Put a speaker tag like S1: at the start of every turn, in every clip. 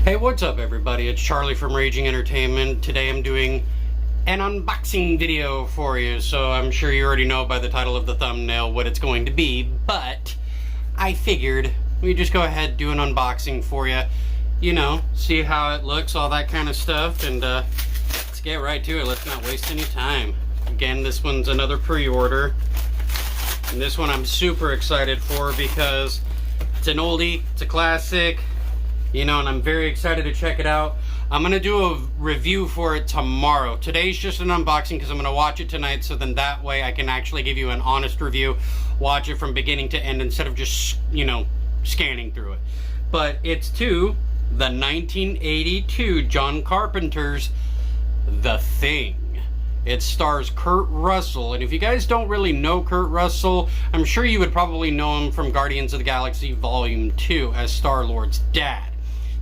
S1: Hey, what's up everybody? It's Charlie from Raging Entertainment. Today I'm doing an unboxing video for you, so I'm sure you already know by the title of the thumbnail what it's going to be, but I figured we just go ahead and do an unboxing for you. You know, see how it looks, all that kind of stuff, and let's get right to it. Let's not waste any time. Again, this one's another pre-order, and this one I'm super excited for because it's an oldie, it's a classic. You know, and I'm very excited to check it out. I'm going to do a review for it tomorrow. Today's just an unboxing because I'm going to watch it tonight, so then that way I can actually give you an honest review. Watch it from beginning to end instead of just, you know, scanning through it. But it's to the 1982 John Carpenter's The Thing. It stars Kurt Russell, and if you guys don't really know Kurt Russell, I'm sure you would probably know him from Guardians of the Galaxy Volume 2 as Star-Lord's dad.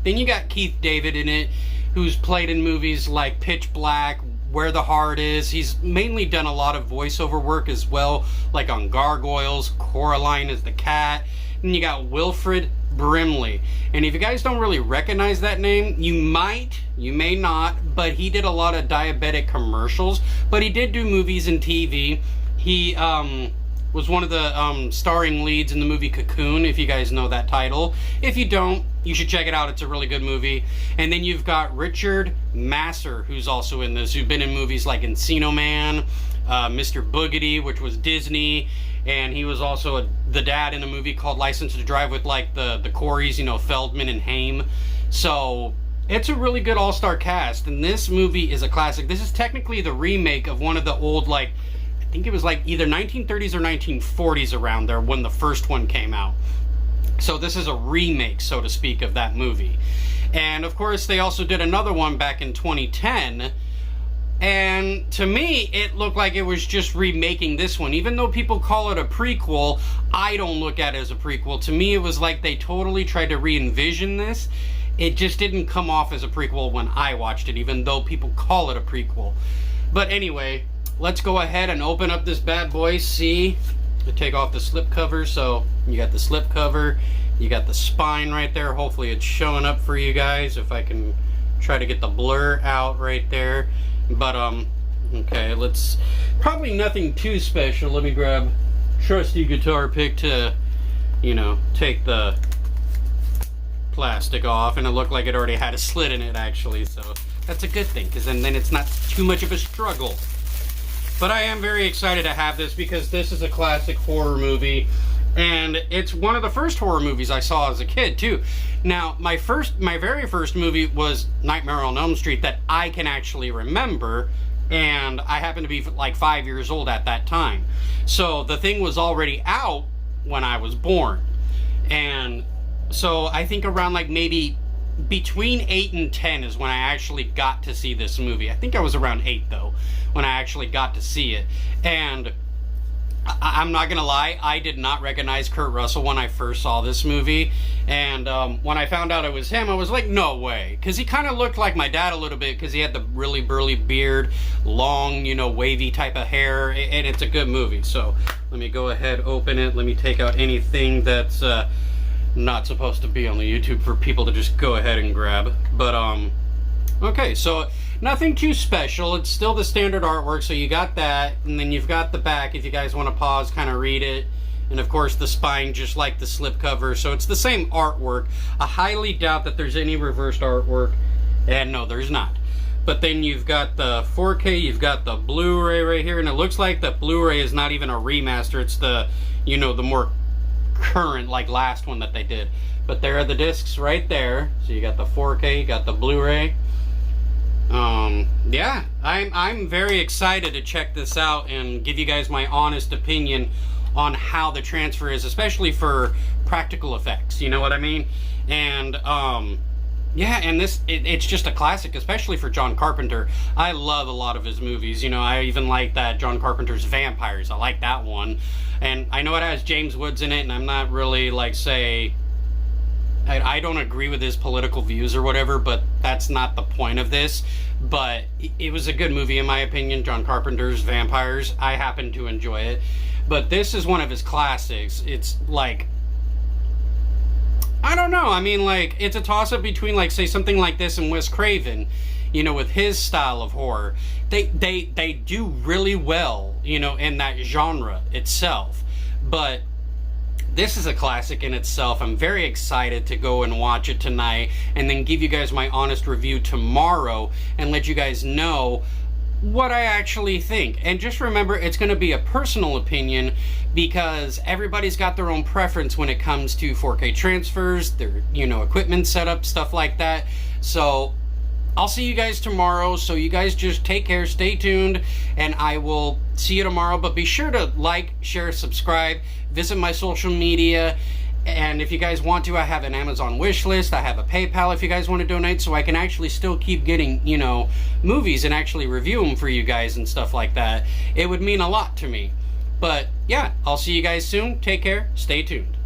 S1: Then you got Keith David in it, who's played in movies like Pitch Black, Where the Heart Is. He's mainly done a lot of voiceover work as well, like on Gargoyles, Coraline as the cat. And you got Wilfred Brimley. And if you guys don't really recognize that name, you might, you may not, but he did a lot of diabetic commercials. But he did do movies and TV. He was one of the starring leads in the movie Cocoon, if you guys know that title. If you don't, you should check it out. It's a really good movie. And then you've got Richard Masur, who's also in this, who's been in movies like Encino Man, Mr. Boogedy, which was Disney, and he was also the dad in a movie called License to Drive with like the Coreys, you know, Feldman and Haim. So it's a really good all-star cast, and this movie is a classic. This is technically the remake of one of the old, like, I think it was like either 1930s or 1940s around there when the first one came out. So this is a remake, so to speak, of that movie. And of course, they also did another one back in 2010. And to me, it looked like it was just remaking this one. Even though people call it a prequel, I don't look at it as a prequel. To me, it was like they totally tried to re-envision this. It just didn't come off as a prequel when I watched it, even though people call it a prequel. But anyway, let's go ahead and open up this bad boy. See, I take off the slip cover. So you got the slip cover, you got the spine right there. Hopefully it's showing up for you guys if I can try to get the blur out right there. But okay, let's, probably nothing too special. Let me grab trusty guitar pick to, you know, take the plastic off, and it looked like it already had a slit in it actually, so that's a good thing, because then it's not too much of a struggle. But I am very excited to have this because this is a classic horror movie, and it's one of the first horror movies I saw as a kid too. Now, my very first movie was Nightmare on Elm Street that I can actually remember, and I happened to be like 5 years old at that time. So The Thing was already out when I was born. And so I think around like maybe between 8 and 10 is when I actually got to see this movie. I think I was around 8 though when I actually got to see it. And I'm not gonna lie, I did not recognize Kurt Russell when I first saw this movie. And when I found out it was him, I was like, no way. Because he kind of looked like my dad a little bit, because he had the really burly beard, long, you know, wavy type of hair, and it's a good movie. So let me go ahead, open it. Let me take out anything that's not supposed to be on the YouTube for people to just go ahead and grab. But okay, so nothing too special. It's still the standard artwork, so you got that, and then you've got the back if you guys want to pause, kind of read it, and of course the spine just like the slipcover, so it's the same artwork. I highly doubt that there's any reversed artwork, and no, there's not. But then you've got the 4K, you've got the Blu-ray right here, and it looks like the Blu-ray is not even a remaster, it's the, you know, the more current, like last one that they did. But there are the discs right there, so you got the 4K, you got the Blu-ray. Yeah, I'm very excited to check this out and give you guys my honest opinion on how the transfer is, especially for practical effects, you know what I mean? And yeah, and this it's just a classic, especially for John Carpenter. I love a lot of his movies. You know, I even like that John Carpenter's Vampires. I like that one. And I know it has James Woods in it, and I'm not really like, say, I don't agree with his political views or whatever, but that's not the point of this. But it was a good movie in my opinion, John Carpenter's Vampires. I happen to enjoy it. But this is one of his classics. It's like, I don't know. I mean, like, it's a toss-up between, like, say, something like this and Wes Craven, you know, with his style of horror. They do really well, you know, in that genre itself. But this is a classic in itself. I'm very excited to go and watch it tonight and then give you guys my honest review tomorrow and let you guys know what I actually think. And just remember, it's going to be a personal opinion because everybody's got their own preference when it comes to 4K transfers, their, you know, equipment setup, stuff like that. So I'll see you guys tomorrow. So you guys just take care, stay tuned, and I will see you tomorrow. But be sure to like, share, subscribe, visit my social media. And if you guys want to, I have an Amazon wish list. I have a PayPal if you guys want to donate, so I can actually still keep getting, you know, movies and actually review them for you guys and stuff like that. It would mean a lot to me. But yeah, I'll see you guys soon. Take care. Stay tuned.